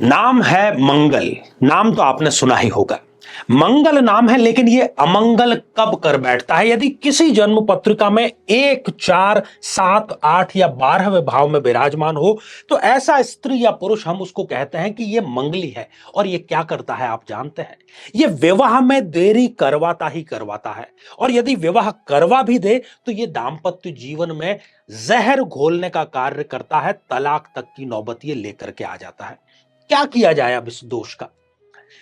नाम है मंगल। नाम तो आपने सुना ही होगा। मंगल नाम है, लेकिन यह अमंगल कब कर बैठता है? यदि किसी जन्म पत्रिका में 1, 4, 7, 8 या 12वें भाव में विराजमान हो तो ऐसा स्त्री या पुरुष हम उसको कहते हैं कि यह मंगली है। और यह क्या करता है आप जानते हैं? यह विवाह में देरी करवाता ही करवाता है। और यदि विवाह करवा भी दे तो यह दाम्पत्य जीवन में जहर घोलने का कार्य करता है। तलाक तक की नौबत ये लेकर के आ जाता है। क्या किया जाए अब इस दोष का?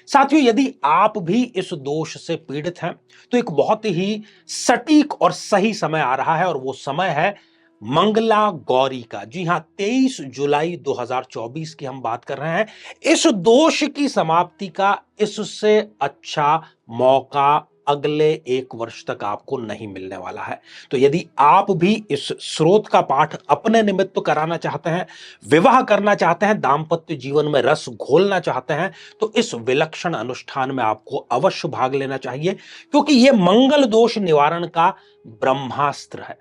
साथियों, यदि आप भी इस दोष से पीड़ित हैं तो एक बहुत ही सटीक और सही समय आ रहा है, और वो समय है मंगला गौरी का। जी हां, 23 जुलाई 2024 की हम बात कर रहे हैं। इस दोष की समाप्ति का इससे अच्छा मौका अगले 1 वर्ष तक आपको नहीं मिलने वाला है। तो यदि आप भी इस स्रोत का पाठ अपने निमित्त कराना चाहते हैं, विवाह करना चाहते हैं, दाम्पत्य जीवन में रस घोलना चाहते हैं, तो इस विलक्षण अनुष्ठान में आपको अवश्य भाग लेना चाहिए, क्योंकि यह मंगल दोष निवारण का ब्रह्मास्त्र है।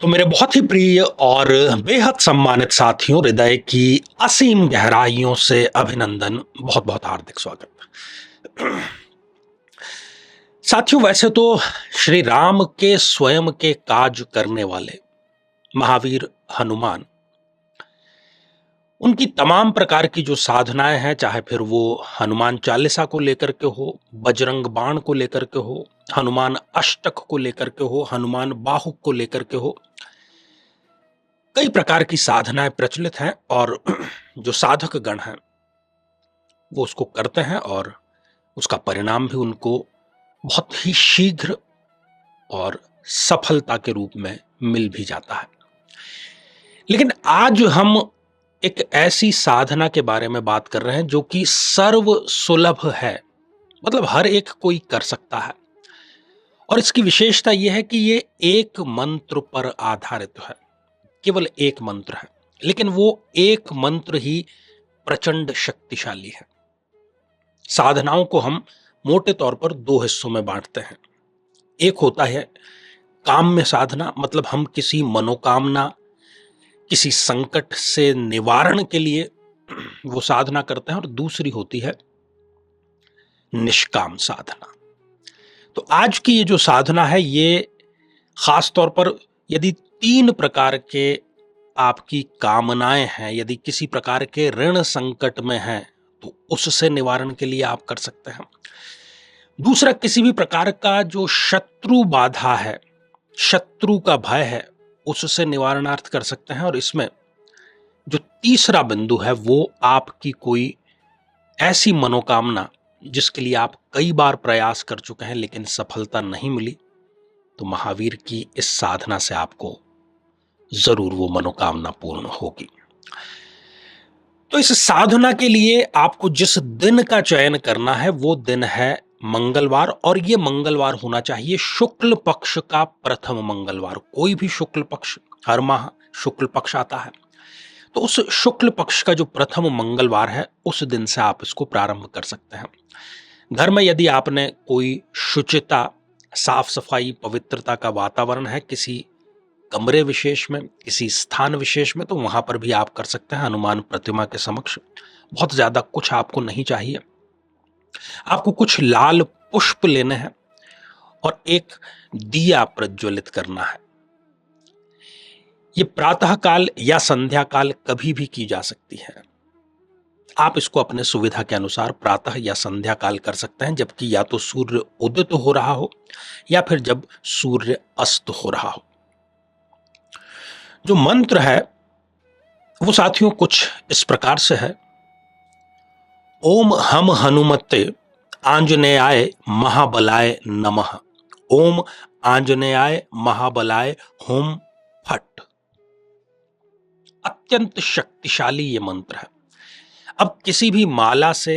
तो मेरे बहुत ही प्रिय और बेहद सम्मानित साथियों, हृदय की असीम गहराइयों से अभिनंदन, बहुत बहुत हार्दिक स्वागत। साथियों, वैसे तो श्री राम के स्वयं के काज करने वाले महावीर हनुमान, उनकी तमाम प्रकार की जो साधनाएं हैं, चाहे फिर वो हनुमान चालीसा को लेकर के हो, बजरंग बाण को लेकर के हो, हनुमान अष्टक को लेकर के हो, हनुमान बाहुक को लेकर के हो, कई प्रकार की साधनाएं प्रचलित हैं। और जो साधक गण हैं वो उसको करते हैं और उसका परिणाम भी उनको बहुत ही शीघ्र और सफलता के रूप में मिल भी जाता है। लेकिन आज हम एक ऐसी साधना के बारे में बात कर रहे हैं जो कि सर्व सुलभ है, मतलब हर एक कोई कर सकता है। और इसकी विशेषता यह है कि ये एक मंत्र पर आधारित है, केवल एक मंत्र है, लेकिन वो एक मंत्र ही प्रचंड शक्तिशाली है। साधनाओं को हम मोटे तौर पर 2 हिस्सों में बांटते हैं। एक होता है काम्य साधना, मतलब हम किसी मनोकामना, किसी संकट से निवारण के लिए वो साधना करते हैं। और दूसरी होती है निष्काम साधना। तो आज की ये जो साधना है, ये खास तौर पर यदि 3 प्रकार के आपकी कामनाएं हैं, यदि किसी प्रकार के ऋण संकट में हैं, तो उससे निवारण के लिए आप कर सकते हैं। दूसरा, किसी भी प्रकार का जो शत्रु बाधा है, शत्रु का भय है, उससे निवारणार्थ कर सकते हैं। और इसमें जो तीसरा बिंदु है वो आपकी कोई ऐसी मनोकामना जिसके लिए आप कई बार प्रयास कर चुके हैं लेकिन सफलता नहीं मिली, तो महावीर की इस साधना से आपको जरूर वो मनोकामना पूर्ण होगी। तो इस साधना के लिए आपको जिस दिन का चयन करना है वो दिन है मंगलवार, और ये मंगलवार होना चाहिए शुक्ल पक्ष का प्रथम मंगलवार। कोई भी शुक्ल पक्ष, हर माह शुक्ल पक्ष आता है, तो उस शुक्ल पक्ष का जो प्रथम मंगलवार है उस दिन से आप इसको प्रारंभ कर सकते हैं। घर में यदि आपने कोई शुचिता, साफ सफाई, पवित्रता का वातावरण है किसी कमरे विशेष में, किसी स्थान विशेष में, तो वहां पर भी आप कर सकते हैं हनुमान प्रतिमा के समक्ष। बहुत ज्यादा कुछ आपको नहीं चाहिए, आपको कुछ लाल पुष्प लेने हैं और एक दिया प्रज्वलित करना है। यह प्रातः काल या संध्या काल कभी भी की जा सकती है। आप इसको अपने सुविधा के अनुसार प्रातः या संध्या काल कर सकते हैं, जबकि या तो सूर्य उदित हो रहा हो या फिर जब सूर्य अस्त हो रहा हो। जो मंत्र है वो साथियों कुछ इस प्रकार से है: ओम हम हनुमते आंजनेयाय महाबलाय नमः। ओम आंजनेयाय महाबलाय हुम फट। अत्यंत शक्तिशाली ये मंत्र है। अब किसी भी माला से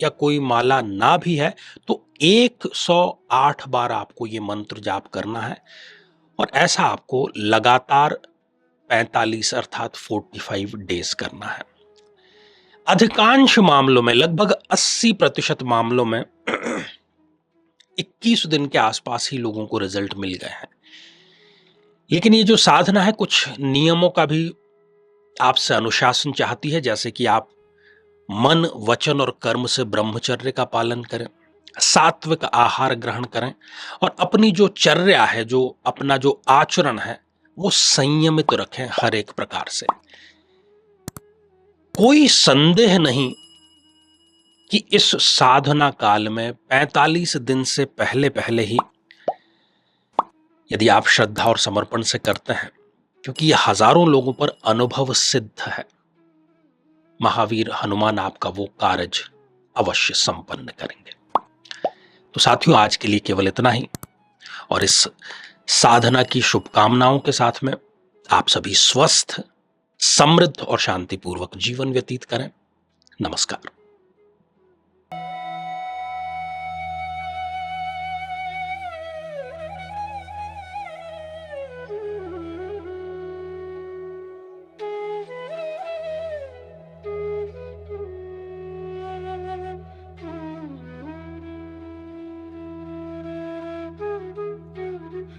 या कोई माला ना भी है तो 108 बार आपको ये मंत्र जाप करना है और ऐसा आपको लगातार 45 अर्थात 45 डेज करना है। अधिकांश मामलों में, लगभग 80% मामलों में 21 दिन के आसपास ही लोगों को रिजल्ट मिल गए हैं। लेकिन ये जो साधना है कुछ नियमों का भी आपसे अनुशासन चाहती है, जैसे कि आप मन, वचन और कर्म से ब्रह्मचर्य का पालन करें, सात्विक आहार ग्रहण करें और अपनी जो चर्या है, जो अपना जो आचरण है, वो संयमित रखें हर एक प्रकार से। कोई संदेह नहीं कि इस साधना काल में 45 दिन से पहले पहले ही यदि आप श्रद्धा और समर्पण से करते हैं, क्योंकि यह हजारों लोगों पर अनुभव सिद्ध है, महावीर हनुमान आपका वो कार्य अवश्य संपन्न करेंगे। तो साथियों, आज के लिए केवल इतना ही और इस साधना की शुभकामनाओं के साथ में आप सभी स्वस्थ, समृद्ध और शांतिपूर्वक जीवन व्यतीत करें। नमस्कार।